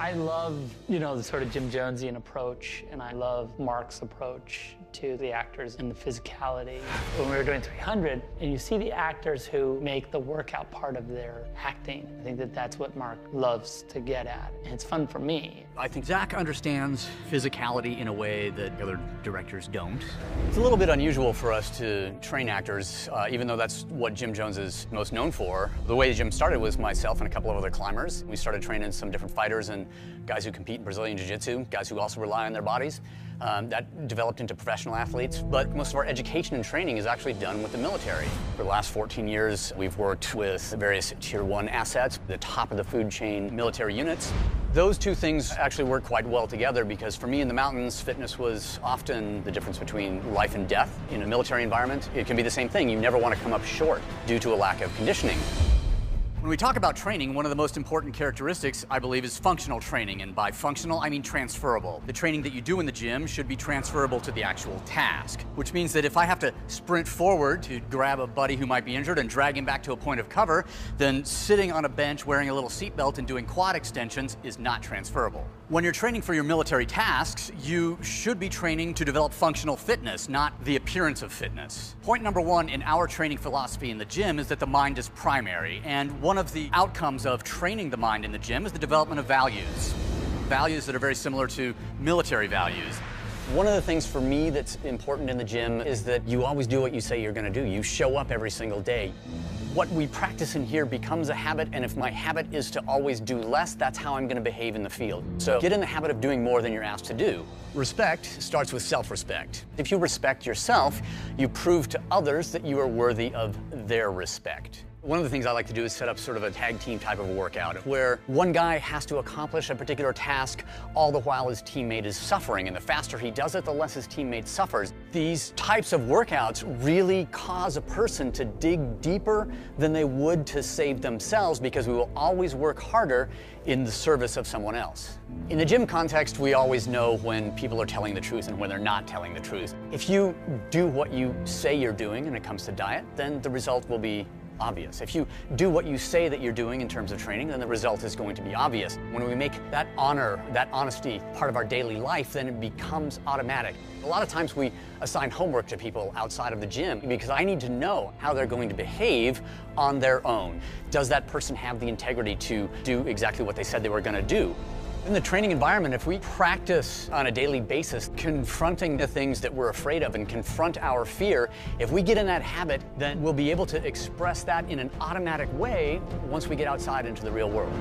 I love, the sort of Jim Jonesian approach, and I love Mark's approach to the actors and the physicality. When we were doing 300, and you see the actors who make the workout part of their acting, I think that that's what Mark loves to get at, and it's fun for me. I think Zach understands physicality in a way that other directors don't. It's a little bit unusual for us to train actors, even though that's what Jim Jones is most known for. The way Jim started was myself and a couple of other climbers. We started training some different fighters and guys who compete in Brazilian Jiu-Jitsu, guys who also rely on their bodies. That developed into professional athletes, but most of our education and training is actually done with the military. For the last 14 years, we've worked with various Tier 1 assets, the top of the food chain military units. Those two things actually work quite well together because for me in the mountains, fitness was often the difference between life and death. In a military environment, it can be the same thing. You never want to come up short due to a lack of conditioning. When we talk about training, one of the most important characteristics, I believe, is functional training. And by functional, I mean transferable. The training that you do in the gym should be transferable to the actual task, which means that if I have to sprint forward to grab a buddy who might be injured and drag him back to a point of cover, then sitting on a bench wearing a little seatbelt and doing quad extensions is not transferable. When you're training for your military tasks, you should be training to develop functional fitness, not the appearance of fitness. Point number one in our training philosophy in the gym is that the mind is primary, and one of the outcomes of training the mind in the gym is the development of values. Values that are very similar to military values. One of the things for me that's important in the gym is that you always do what you say you're going to do. You show up every single day. What we practice in here becomes a habit, and if my habit is to always do less, that's how I'm going to behave in the field. So get in the habit of doing more than you're asked to do. Respect starts with self-respect. If you respect yourself, you prove to others that you are worthy of their respect. One of the things I like to do is set up sort of a tag team type of a workout where one guy has to accomplish a particular task all the while his teammate is suffering, and the faster he does it, the less his teammate suffers. These types of workouts really cause a person to dig deeper than they would to save themselves because we will always work harder in the service of someone else. In the gym context, we always know when people are telling the truth and when they're not telling the truth. If you do what you say you're doing when it comes to diet, then the result will be obvious. If you do what you say that you're doing in terms of training, then the result is going to be obvious. When we make that honor, that honesty part of our daily life, then it becomes automatic. A lot of times we assign homework to people outside of the gym because I need to know how they're going to behave on their own. Does that person have the integrity to do exactly what they said they were going to do? In the training environment, if we practice on a daily basis confronting the things that we're afraid of and confront our fear, if we get in that habit, then we'll be able to express that in an automatic way once we get outside into the real world.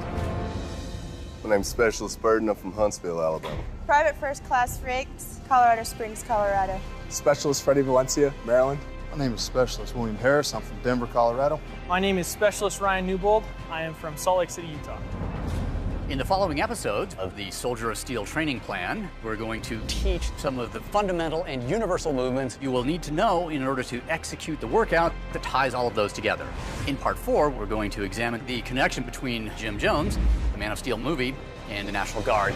My name's Specialist Burden. I'm from Huntsville, Alabama. Private First Class Riggs, Colorado Springs, Colorado. Specialist Freddie Valencia, Maryland. My name is Specialist William Harris. I'm from Denver, Colorado. My name is Specialist Ryan Newbold. I am from Salt Lake City, Utah. In the following episodes of the Soldier of Steel training plan, we're going to teach some of the fundamental and universal movements you will need to know in order to execute the workout that ties all of those together. In part 4, we're going to examine the connection between Jim Jones, the Man of Steel movie, and the National Guard.